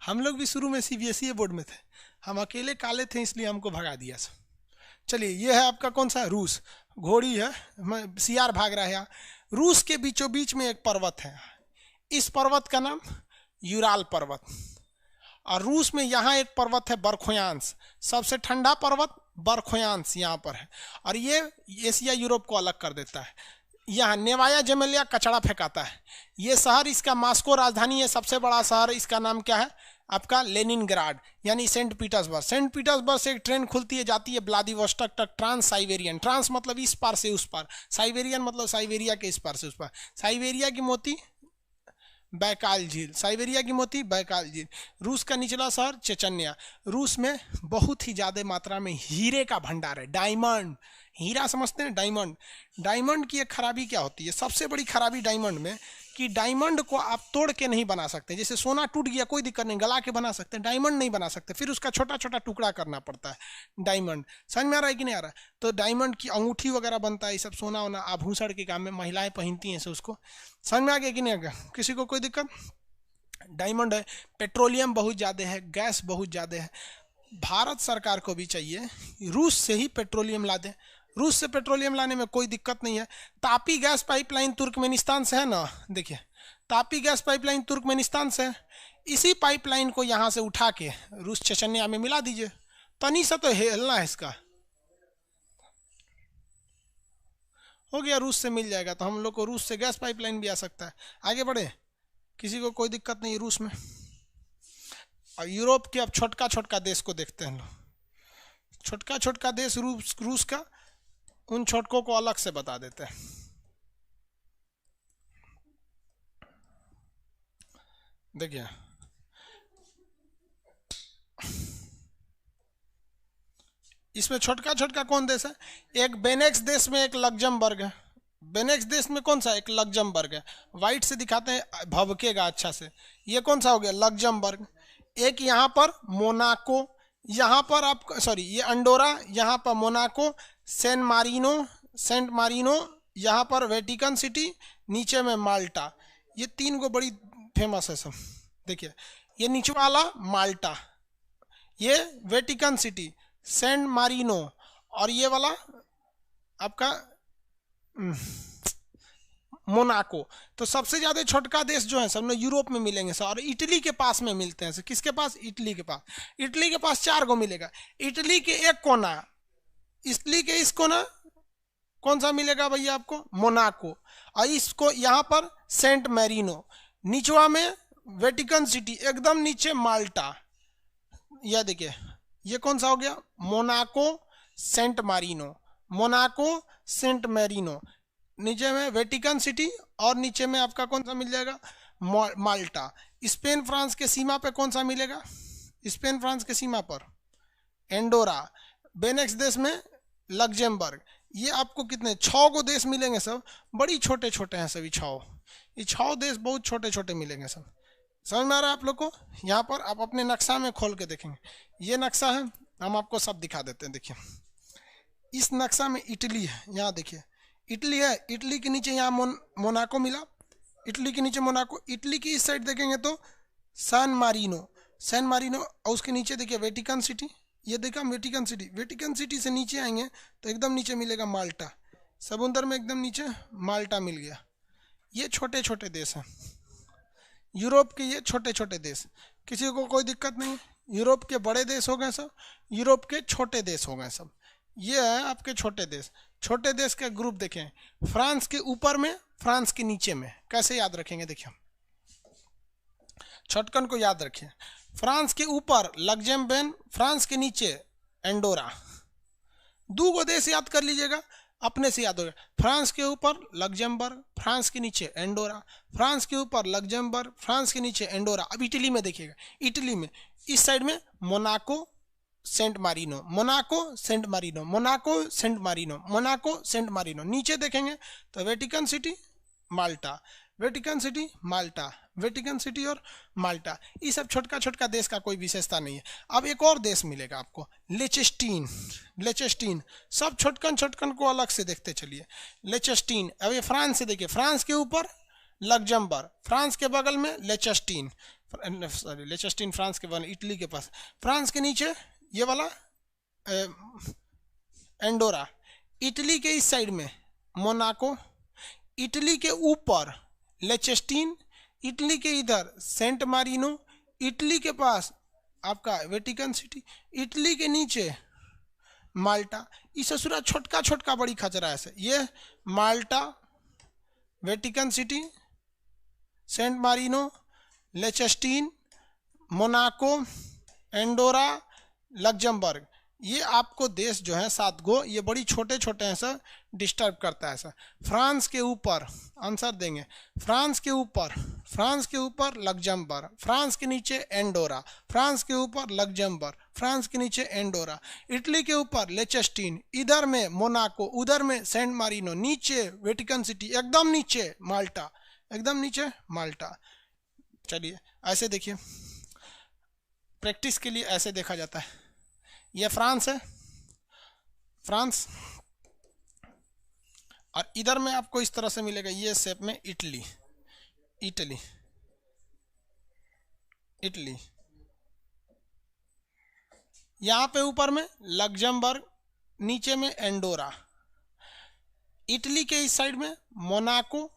हम लोग भी शुरू में सीबीएसई बोर्ड में थे, हम अकेले काले थे इसलिए हमको भगा दिया। चलिए, ये है आपका कौन सा? रूस। घोड़ी है, सियार भाग रहा है यहाँ। रूस के बीचों बीच में एक पर्वत है, इस पर्वत का नाम यूराल पर्वत। और रूस में यहाँ एक पर्वत है बरखोयांस, सबसे ठंडा पर्वत बरखोयांस यहाँ पर है। और ये एशिया यूरोप को अलग कर देता है। यहाँ नेवाया जेमेलिया कचड़ा फेंकाता है। ये शहर, इसका मास्को राजधानी है, सबसे बड़ा शहर, इसका नाम क्या है आपका? लेनिनग्राड, यानी सेंट पीटर्सबर्ग। सेंट पीटर्सबर्ग से एक ट्रेन खुलती है, जाती है व्लादिवोस्टोक तक, ट्रांस साइबेरियन। ट्रांस मतलब इस पार से उस पार, साइबेरियन मतलब साइबेरिया के इस पार से उस पार। साइबेरिया की मोती बैकाल झील, साइबेरिया की मोती बैकाल झील। रूस का निचला शहर चेचन्या। रूस में बहुत ही ज़्यादा मात्रा में हीरे का भंडार है, डायमंड। हीरा समझते हैं, डायमंड। डायमंड की एक खराबी क्या होती है? सबसे बड़ी खराबी डायमंड में कि डायमंड को आप तोड़ के नहीं बना सकते। जैसे सोना टूट गया कोई दिक्कत नहीं, गला के बना सकते हैं, डायमंड नहीं बना सकते, फिर उसका छोटा छोटा टुकड़ा करना पड़ता है डायमंड। समझ में आ रहा है कि नहीं आ रहा? तो डायमंड की अंगूठी वगैरह बनता है, ये सब सोना वोना आभूषण के काम में महिलाएं पहनती हैं, उसको। समझ में आ गया कि नहीं आ गया? किसी को कोई दिक्कत? डायमंड है। पेट्रोलियम बहुत ज़्यादा है, गैस बहुत ज़्यादा है। भारत सरकार को भी चाहिए रूस से ही पेट्रोलियम ला दे। रूस से पेट्रोलियम लाने में कोई दिक्कत नहीं है। तापी गैस पाइपलाइन तुर्कमेनिस्तान से है ना, देखिए तापी गैस पाइपलाइन तुर्कमेनिस्तान से है। इसी पाइपलाइन को यहाँ से उठा के रूस चेचन्या में मिला दीजिए, तनी सा तो हिलना है इसका, हो गया, रूस से मिल जाएगा। तो हम लोग को रूस से गैस पाइपलाइन भी आ सकता है। आगे बढ़े, किसी को कोई दिक्कत नहीं रूस में। और यूरोप के अब छोटका छोटका देश को देखते हैं लोग। छोटका छोटका देश रूस का, उन छोटकों को अलग से बता देते हैं। देखिए, इसमें छोटका छोटका कौन देश है? एक बेनेक्स देश में एक लग्जमबर्ग है। बेनेक्स देश में कौन सा? एक लग्जमबर्ग है। वाइट से दिखाते हैं, भभकेगा अच्छा से। ये कौन सा हो गया? लग्जमबर्ग। एक यहाँ पर मोनाको, यहाँ पर आप सॉरी ये अंडोरा, यहाँ पर मोनाको, सेंट मारिनो, यहाँ पर वेटिकन सिटी, नीचे में माल्टा। ये तीन को बड़ी फेमस है सब। देखिए, ये नीचे वाला माल्टा, ये वेटिकन सिटी, सेंट मारिनो, और ये वाला आपका मोनाको। तो सबसे ज्यादा छोटका देश जो है सब लोग यूरोप में मिलेंगे सर, और इटली के पास में मिलते हैं सर। किसके पास? इटली के पास। इटली के पास 4 को मिलेगा। इटली के एक कोना, इटली के इस कोना कौन सा मिलेगा भैया आपको? मोनाको। और इसको यहाँ पर सेंट मैरिनो, निचवा में वेटिकन सिटी, एकदम नीचे माल्टा। यह देखिए, ये कौन सा हो गया? Monaco Saint Marino, Monaco Saint Marino, नीचे में वेटिकन सिटी, और नीचे में आपका कौन सा मिल जाएगा? माल्टा। स्पेन फ्रांस के सीमा पे कौन सा मिलेगा? स्पेन फ्रांस के सीमा पर एंडोरा। बेनेक्स देश में लग्जमबर्ग। ये आपको कितने 6 को देश मिलेंगे सब, बड़ी छोटे छोटे हैं सभी 6। ये 6 देश बहुत छोटे छोटे मिलेंगे सब। समझ में आ रहा है आप लोग को? यहाँ पर आप अपने नक्शा में खोल के देखेंगे, ये नक्शा है, हम आपको सब दिखा देते हैं। देखिए, इस नक्शा में इटली है, यहाँ देखिए इटली है, इटली के नीचे यहाँ मोनाको मिला, इटली के नीचे मोनाको। इटली की इस साइड देखेंगे तो सैन मारिनो, सैन मारिनो, और उसके नीचे देखिए वेटिकन सिटी, ये देखा वेटिकन सिटी। वेटिकन सिटी से नीचे आएंगे तो एकदम नीचे मिलेगा माल्टा, समुंदर में एकदम नीचे माल्टा मिल गया। ये छोटे छोटे देश हैं यूरोप के, ये छोटे छोटे देश, किसी को कोई दिक्कत नहीं। यूरोप के बड़े देश हो गए सब, यूरोप के छोटे देश हो गए सब। ये है आपके छोटे देश। छोटे देश का ग्रुप देखें, फ्रांस के ऊपर में, फ्रांस के नीचे में। कैसे याद रखेंगे देखिए, छोटकन को याद रखिए। फ्रांस के ऊपर लग्जमबर्ग, फ्रांस के नीचे एंडोरा। दो गो देश याद कर लीजिएगा, अपने से याद होगा। फ्रांस के ऊपर लग्जमबर्ग, फ्रांस के नीचे एंडोरा, फ्रांस के ऊपर लग्जमबर्ग, फ्रांस के नीचे एंडोरा। अब इटली में देखिएगा, इटली में इस साइड में Monaco Saint Marino, Monaco Saint Marino, Monaco Saint Marino, Monaco Saint Marino. नीचे देखेंगे तो वेटिकन सिटी माल्टा, वेटिकन सिटी माल्टा, वेटिकन सिटी और माल्टा। ये सब छोटका छोटका देश का कोई विशेषता नहीं है। अब एक और देश मिलेगा आपको, लेचेस्टीन, लेचेस्टीन। सब छोटकन छोटकन को अलग से देखते चलिए। लेचेस्टीन, अब ये फ्रांस से देखिए, फ्रांस के ऊपर लग्जमबर्ग, फ्रांस के बगल में लेचेस्टीन, सॉरी लेचेस्टीन फ्रांस के बगल, इटली के पास। फ्रांस के नीचे ये वाला एंडोरा। इटली के इस साइड में मोनाको, इटली के ऊपर लेचेस्टीन, इटली के इधर सेंट मारिनो, इटली के पास आपका वेटिकन सिटी, इटली के नीचे माल्टा। इस ससुरा छोटका छोटका बड़ी खचरा है। ये Malta, Vatican City, Saint Marino, Liechtenstein, Monaco, Andorra, Luxembourg. ये आपको देश जो है 7 गो, ये बड़ी छोटे छोटे हैं सर, डिस्टर्ब करता है सर। फ्रांस के ऊपर आंसर देंगे, फ्रांस के ऊपर, फ्रांस के ऊपर लग्जमबर्ग, फ्रांस के नीचे एंडोरा, फ्रांस के ऊपर लग्जमबर्ग, फ्रांस के नीचे एंडोरा। इटली के ऊपर लेचेस्टीन, इधर में मोनाको, उधर में सेंट मारिनो, नीचे वेटिकन सिटी, एकदम नीचे माल्टा, एकदम नीचे माल्टा। चलिए ऐसे देखिए, प्रैक्टिस के लिए ऐसे देखा जाता है। यह फ्रांस है, फ्रांस, और इधर में आपको इस तरह से मिलेगा, ये शेप में इटली, इटली, इटली। यहां पे ऊपर में लग्जमबर्ग, नीचे में एंडोरा। इटली के इस साइड में मोनाको,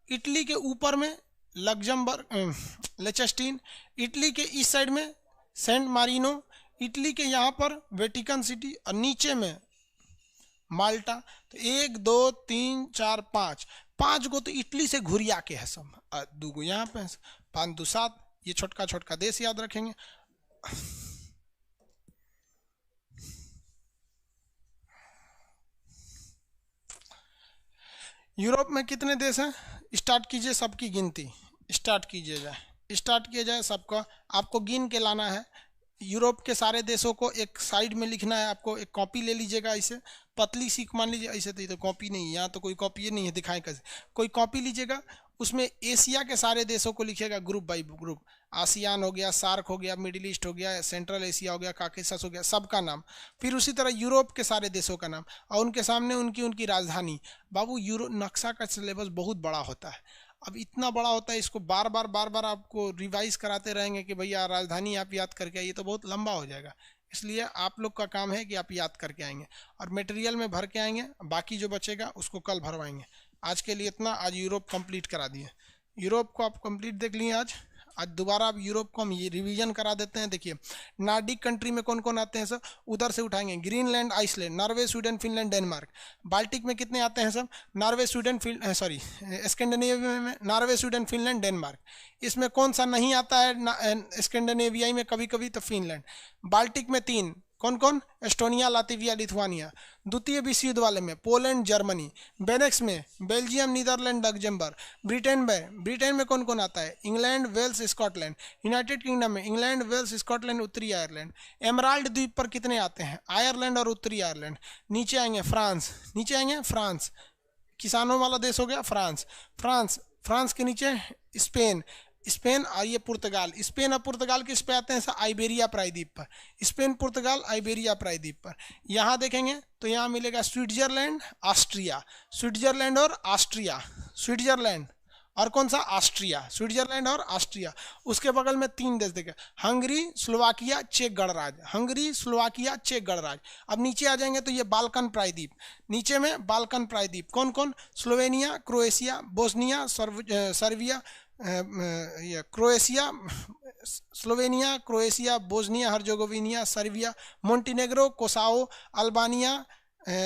इटली के ऊपर में लग्जमबर्ग, लेचेस्टीन, इटली के इस साइड में सेंट मारिनो, इटली के यहाँ पर वेटिकन सिटी, और नीचे में माल्टा। तो 1 2 3 4 5, 5 गो तो इटली से घुरिया के है सब, और 2 गो यहाँ पे 5 2 7। ये छोटका छोटका देश याद रखेंगे। यूरोप में कितने देश हैं? स्टार्ट कीजिए, सबकी गिनती स्टार्ट कीजिए जाए, स्टार्ट किया जाए सबका। आपको गिन के लाना है। यूरोप के सारे देशों को एक साइड में लिखना है आपको। एक कॉपी ले लीजिएगा, इसे पतली सी मान लीजिए, ऐसे तो ये तो कॉपी नहीं है, यहाँ तो कोई कॉपी नहीं है, दिखाएं कैसे। कोई कॉपी लीजिएगा, उसमें एशिया के सारे देशों को लिखिएगा ग्रुप बाई ग्रुप। आसियान हो गया, सार्क हो गया, मिडिल ईस्ट हो गया, सेंट्रल एशिया हो गया, काकेशस हो गया, सबका नाम। फिर उसी तरह यूरोप के सारे देशों का नाम, और उनके सामने उनकी उनकी राजधानी। बाबू यूरो नक्शा का सिलेबस बहुत बड़ा होता है। अब इतना बड़ा होता है, इसको बार बार आपको रिवाइज कराते रहेंगे कि भैया राजधानी आप याद करके आइए, तो बहुत लंबा हो जाएगा। इसलिए आप लोग का काम है कि आप याद करके आएंगे और मटेरियल में भर के आएंगे। बाकी जो बचेगा उसको कल भरवाएंगे। आज के लिए इतना। आज यूरोप कंप्लीट करा दिए, यूरोप को आप कंप्लीट देख लिए। आज दोबारा अब यूरोप को हम ये रिवीजन करा देते हैं। देखिए नॉर्डिक कंट्री में कौन कौन आते हैं सब, उधर से उठाएंगे। Greenland, Iceland, Norway, Sweden, Finland, Denmark. Baltic में कितने आते हैं सब? नॉर्वे, स्वीडन, सॉरी स्कैंडिनेविया में नॉर्वे, स्वीडन, फिनलैंड, डेनमार्क। इसमें कौन सा नहीं आता है स्कैंडिनेविया में कभी कभी? तो फिनलैंड। बाल्टिक में 3 कौन कौन? Estonia, Latvia, Lithuania. द्वितीय विश्व युद्ध वाले में पोलैंड, जर्मनी। बेनेक्स में बेल्जियम, नीदरलैंड, लग्जमबर्ग। ब्रिटेन में कौन कौन आता है? England, Wales, Scotland. United Kingdom में इंग्लैंड, वेल्स, स्कॉटलैंड, उत्तरी आयरलैंड। एमराल्ड द्वीप पर कितने आते हैं? आयरलैंड और उत्तरी आयरलैंड। नीचे आएंगे फ्रांस, नीचे आएंगे फ्रांस, किसानों वाला देश हो गया फ्रांस। फ्रांस के नीचे स्पेन। स्पेन और ये पुर्तगाल। स्पेन और पुर्तगाल किस पे आते हैं सर? आइबेरिया प्रायद्वीप पर। स्पेन पुर्तगाल आइबेरिया प्रायद्वीप पर। यहाँ देखेंगे तो यहाँ मिलेगा स्विट्जरलैंड, ऑस्ट्रिया, स्विट्जरलैंड और ऑस्ट्रिया, स्विट्जरलैंड और कौन सा? ऑस्ट्रिया, स्विट्जरलैंड और ऑस्ट्रिया। उसके बगल में 3 देश देखे, हंगरी, स्लोवाकिया, चेक गणराज्य, हंगरी, स्लोवाकिया, चेक गणराज्य। अब नीचे आ जाएंगे तो ये बाल्कन प्रायद्वीप, नीचे में बाल्कन प्रायद्वीप कौन कौन? स्लोवेनिया, क्रोएशिया, बोस्निया, सर्बिया, ये Croatia, Slovenia, Croatia, Bosnia Herzegovina, Serbia, Montenegro, Kosovo, Albania,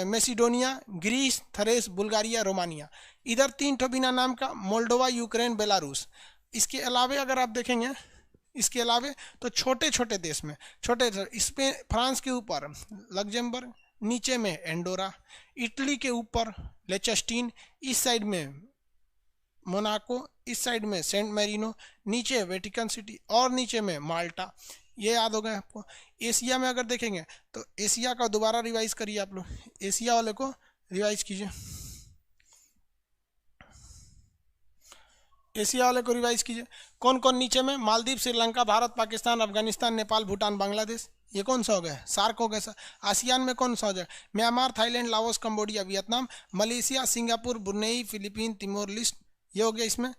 Macedonia, Greece, Thrace, Bulgaria, Romania. इधर 3 ठो बिना नाम का, मोल्डोवा, यूक्रेन, बेलारूस। इसके अलावे अगर आप देखेंगे, इसके अलावे तो छोटे छोटे देश में, छोटे इसमें फ्रांस के ऊपर लग्जमबर्ग, नीचे में एंडोरा, इटली के ऊपर लेचस्टीन, इस साइड में मोनाको, इस साइड में सेंट मैरिनो, नीचे वेटिकन सिटी और नीचे में माल्टा। ये याद हो गए आपको। एशिया में अगर देखेंगे तो एशिया का दोबारा रिवाइज करिए आप लोग, एशिया वाले को रिवाइज कीजिए, एशिया वाले को रिवाइज कीजिए। कौन कौन नीचे में? मालदीव, श्रीलंका, भारत, पाकिस्तान, अफगानिस्तान, नेपाल, भूटान, बांग्लादेश। ये कौन सा हो गया? सार्क हो गया सर। आसियान में कौन सा हो जाए? Myanmar, Thailand, Laos, Cambodia, Vietnam, Malaysia, Singapore, Brunei, Philippine, Timor list, ये हो गया इसमें।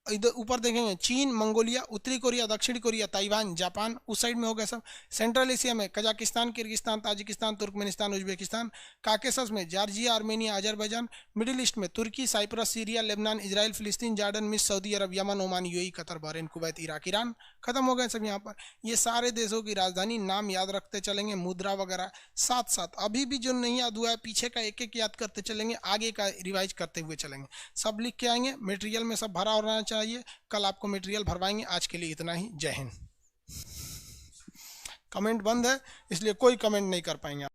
इधर ऊपर देखेंगे चीन, मंगोलिया, उत्तरी कोरिया, दक्षिण कोरिया, ताइवान, जापान, उस साइड में हो गया सब। सेंट्रल एशिया में Kazakhstan, Kyrgyzstan, Tajikistan, Turkmenistan, Uzbekistan. Caucasus में Georgia, Armenia, Azerbaijan. Middle east में तुर्की, साइप्रस, सीरिया, लेबनान, इजराइल, फिलिस्तीन, जॉर्डन, मिस्र, सऊदी अरब, Yemen, Oman, UAE, Qatar, Bahrain, Kuwait, Iraq, Iran. खत्म हो गए सब यहाँ पर। ये सारे देशों की राजधानी नाम याद रखते चलेंगे, मुद्रा वगैरह साथ साथ। अभी भी जो नहीं याद हुआ है पीछे का एक एक याद करते चलेंगे, आगे का रिवाइज करते हुए चलेंगे। सब लिख के आएंगे, मटेरियल में सब भरा होना चाहिए। कल आपको मटेरियल भरवाएंगे। आज के लिए इतना ही। जय हिंद। कमेंट बंद है इसलिए कोई कमेंट नहीं कर पाएंगे।